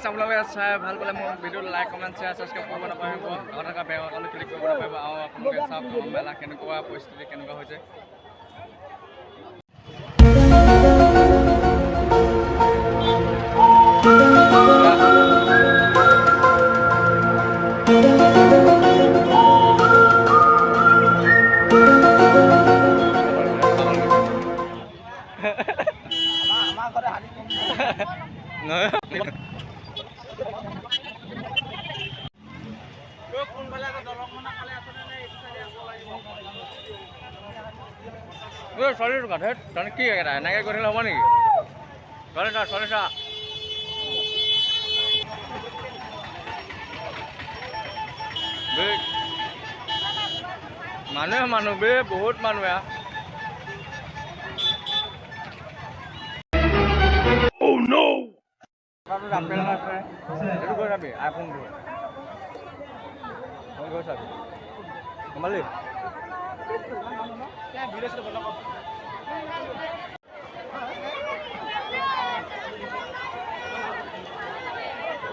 আপোনালোকে চাই ভাল পালে মোৰ ভিডিঅ'টো লাইক কমেণ্ট শ্বেয়াৰ ছাবস্ক্ৰাইব কৰিব নাপাহৰিব আৰু বেল আইকনটো ক্লিক কৰিব নাপাহৰিব আৰু আপোনালোকে চাওক মেলা কেনেকুৱা পৰিস্থিতি কেনেকুৱা হৈছে চল্লিছ টকা ধেত তই কি এটা এনেকৈ কৰি থাকিলে হ'ব নেকি চল্লিছ টকা মানুহ বে বহুত মানুহ এইটো গৈ যাবি আইফোনটো গৈ চাবি গমালি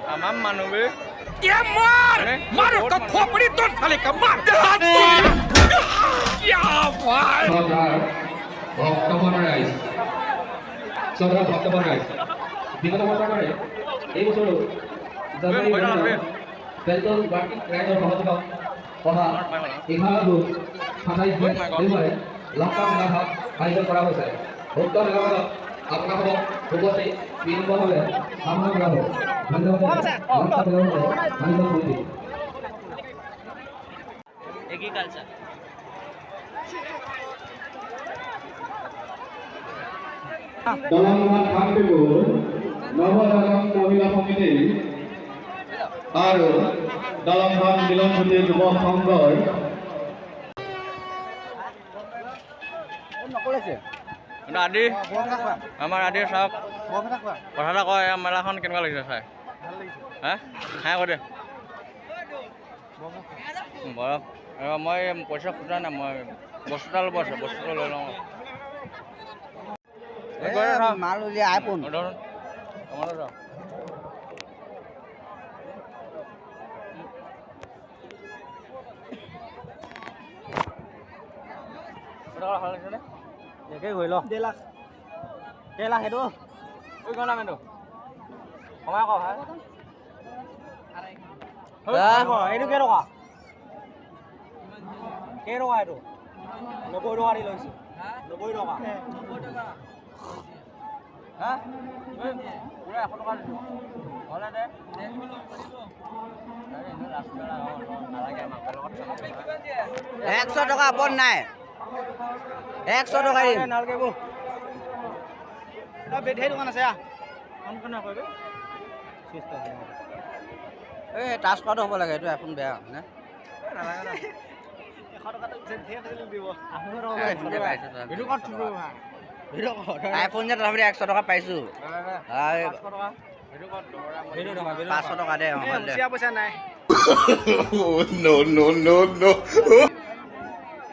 तमाम मानो बे क्या मार का खोपड़ी तो साले का मार क्या भाई ভক্তমন রাইজ সদর ভক্তমন রাইজ বিগত বছর ধরে এই বছর বেলতল বার্ষিক ৰাইজৰ সহযোগত অহা 11 জুন 27 দেওবাৰে লংকা মেলা ভাগ আয়োজন কৰা হৈছে ভক্ত মেলাত আপোনালোকক উপস্থিত বিনম্ৰভাৱে কামনা কৰা হয় ধন্যবাদ লংকা মেলাৰ আয়োজন কৰিছে এগ্ৰিকালচাৰ দলংঘাট খানপুৰ নবজাগৰণ মহিলা সমিতি আৰু দলংঘাট মিলনজ্যোতি যুৱ সংঘৰ আদি আমাৰ আদি চাওক কথা এটা কয় মেলাখন কেনেকুৱা লাগিছে চাই হা খাই আকৌ দে বৰফ মই পইচা খোজা নাই মই বস্তু এটা ল'ব আছে বস্তুটো লৈ লওঁ মাল উলিয়াই আইফোন গৈ ল 1.5 লাখ সেইটো ঐ গ'ল নামেটো কমাই কওঁ ভাই এইটো কেইটকা এইটো 90 টকা দি লৈছোঁ 90 টকা হা পুৰা 100 টকা দিছোঁ হ'লে দে নালাগে আমাৰ লগত 100 টকা আপন নাই 100 টকা দিম নালাগে বৌ বেধেই দোকান আছে কোনখন কৰিবি এই টাচ কৰাটো হ'ব লাগে এইটো আইফোন বেয়া নে নালাগে না 100 টকাটো ধেৰ ফেচিলিটি দিব আইফোন যে তথাপি 100 টকা পাইছোঁ 500 টকা দে পইচা নাই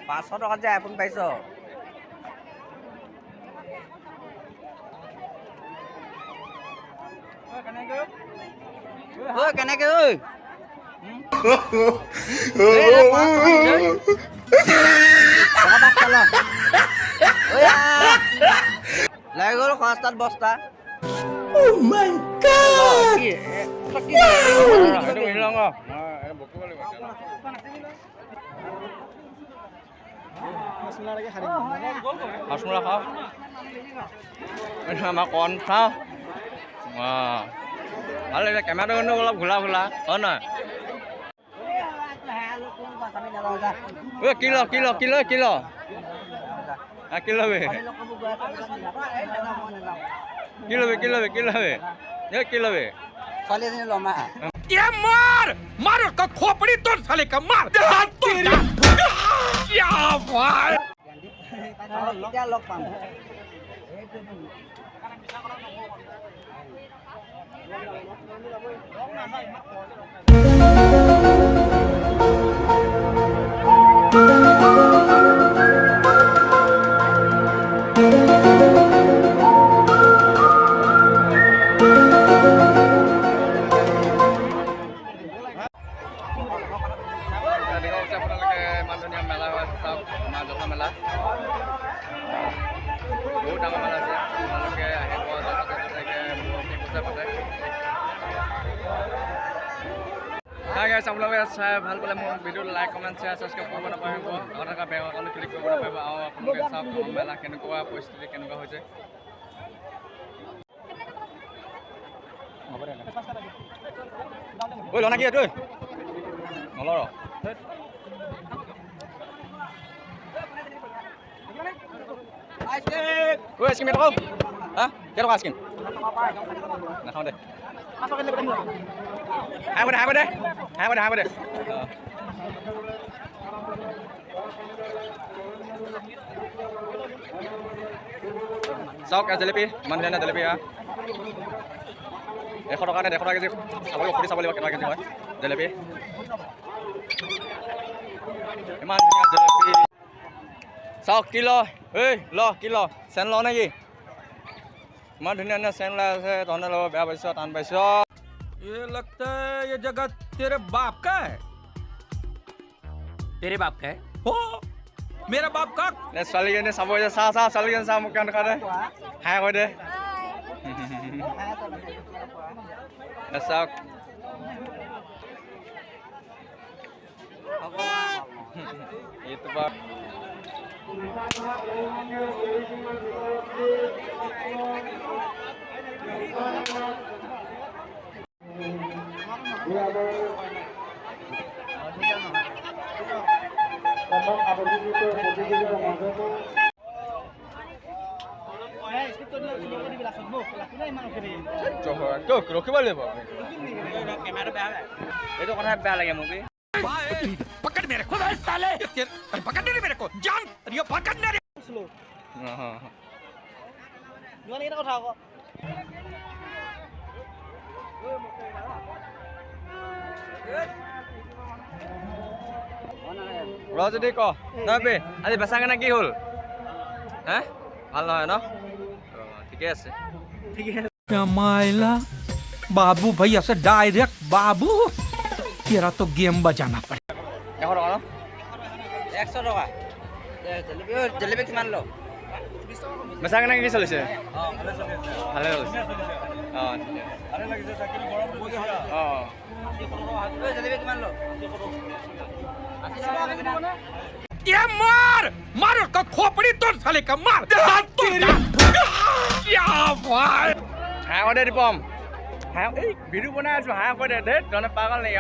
500 টকাত যে আইফোন পাইছ কেনেকে ঐ লাগি গ'ল 5টাত বস্তা হাঁচমুলা খাওঁ আমাৰ কণ খাওঁ ভাল লাগিছে কেমেৰাটো কিন্তু অলপ ঘোলা হয় নহয় কিলো ল'বি ছোৱালী এজনী ল'ম मार का खोपड़ी तो साले का मार क्या भाई এতিয়া লগ পাম আছে পাতে হাই গাইছ আপোনালোকে চাই ভাল পালে মোৰ ভিডিঅ'টো লাইক কমেণ্ট শ্বেয়াৰ ছাবস্ক্ৰাইব কৰিব নাপাহৰিব আৰু এটা বেল আইকনটো ক্লিক কৰিব নাপাহৰিব আৰু আপোনালোকে চাওক মেলা কেনেকুৱা পৰিস্থিতি কেনেকুৱা হৈছে ঐ লনা কি এইটো নলৰ ঐ আইচক্ৰীম কেইটকা হা কেইটকা আইচক্ৰীম নাখাওঁ দে হাঁহ দে চাওক জেলেপি ইমান ধুনীয়া জেলেপি 100 টকা নে 100 টকা কেজি চাব খুলি চাব লাগিব কেনেকুৱা কেজি হয় জেলেপি ইমান ধুনীয়া জেলেপি চাওক কি ল এই ল কি ল চেন ল নেকি ইমান ধুনীয়া ধুনীয়া চেন ওলাই আছে তহঁতে ল'ব বেয়া পাইছ টান পাইছ ये लगता है ये जगह तेरे बाप का है तेरे बाप का है हो मेरा बाप का ছোৱালীজনী চাব যে চা ছোৱালীজনী চা মোক কেনেকুৱা দে হাই কৈ দে চাওক ইউটিউবৰ ৰখিব লাগিব এইটো কথা বেয়া লাগে মোক पकड़ मेरे को साले पकड़ने रे मेरे को जान ये पकड़ने रे কথা আকৌ ৰ যদি ক নবি আজি বেচা কেনে কি হ'ল হে ভাল নহয় ন ঠিকে আছে मायला बाबू भैया से डायरेक्ट बाबू तेरा तो गेम बजाना पड़े 100 টকা ন 100 টকা জেলেপি কিমান ল বেচা কেনে কি চলিছে ভালে চলিছে জেলেপি কিমান ল ये मार उसका खोपड़ी तोड़ साले का मार क्या भाई হাঁহ কৈ দে দীপম হাঁহ এই ভিডিঅ' বনাই আছো হাঁহ কৈ দে ধেত তহঁতে পাগল নেকি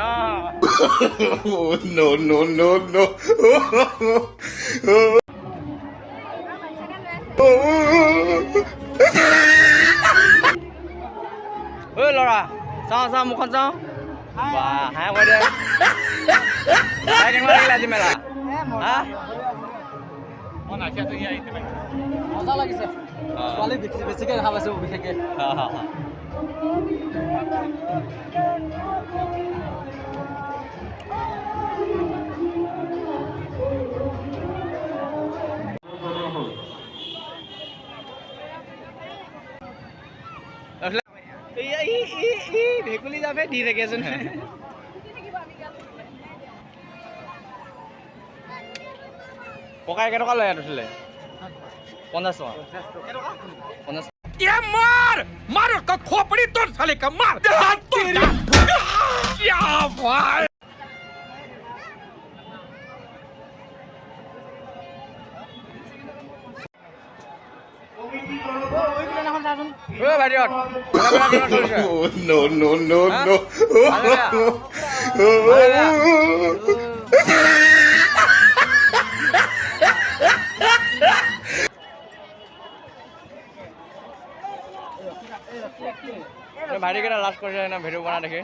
ঐ ল'ৰা চাওঁ মুখখন চাওঁ বা হাঁহ কৈ দে চাই কেনেকুৱা লাগিলে আজি মেলা হা মজা লাগিছে ছোৱালী বেছিকৈ দেখা পাইছোঁ বিশেষকৈ ভেকুলী যাবে দি থাকে এজন ককাই কেইটকা লৈ আনিছিলে 50 টকা 50 ये मार उसका खोपड़ी तोड़ साले का मार क्या भाई ঐ ভাইটিহঁত ভাইটি কেইটা লাজ কৰিছে না ভিডিঅ' বনাই দেখি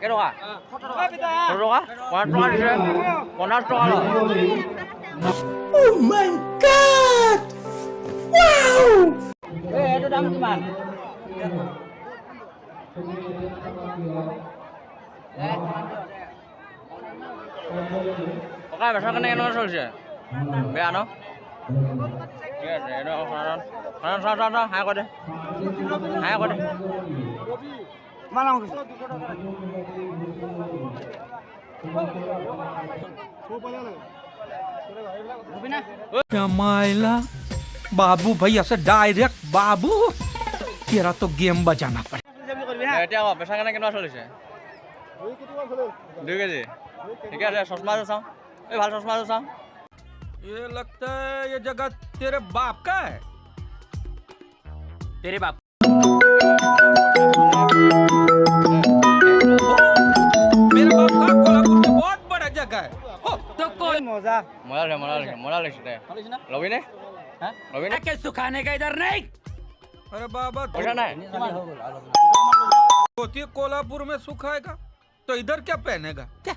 কেইটকা 50 টকা এইটো দাম কিমান ককাই বেচা কেনে কেনেকুৱা চলিছে বেয়া ন ঠিক আছে এইটো হাঁহ কৈ দে কিমান দাম मायला बाबू भाई ऐसे डायरेक्ट बाबू तेरा तो गेम बजाना पड़ेगा। এতিয়া আকৌ বেচা কেনে কেনেকুৱা চলিছে 2 কেজি ঠিকে আছে চশমাযোৰ চাওঁ এই ভাল চশমাযোৰ চাওঁ ये लगता है ये जगह तेरे बाप का है। तेरे बाप मेरे बाप का कोल्हापुर में बहुत बड़ा जगह है। हो, तो कौन মজা মজা লাগিছে দে লবি নে লবি নে के सुखाने का इधर नहीं। अरे बाबा পইচা নাই धोती कोल्हापुर में सुखाएगा तो इधर क्या पहनेगा क्या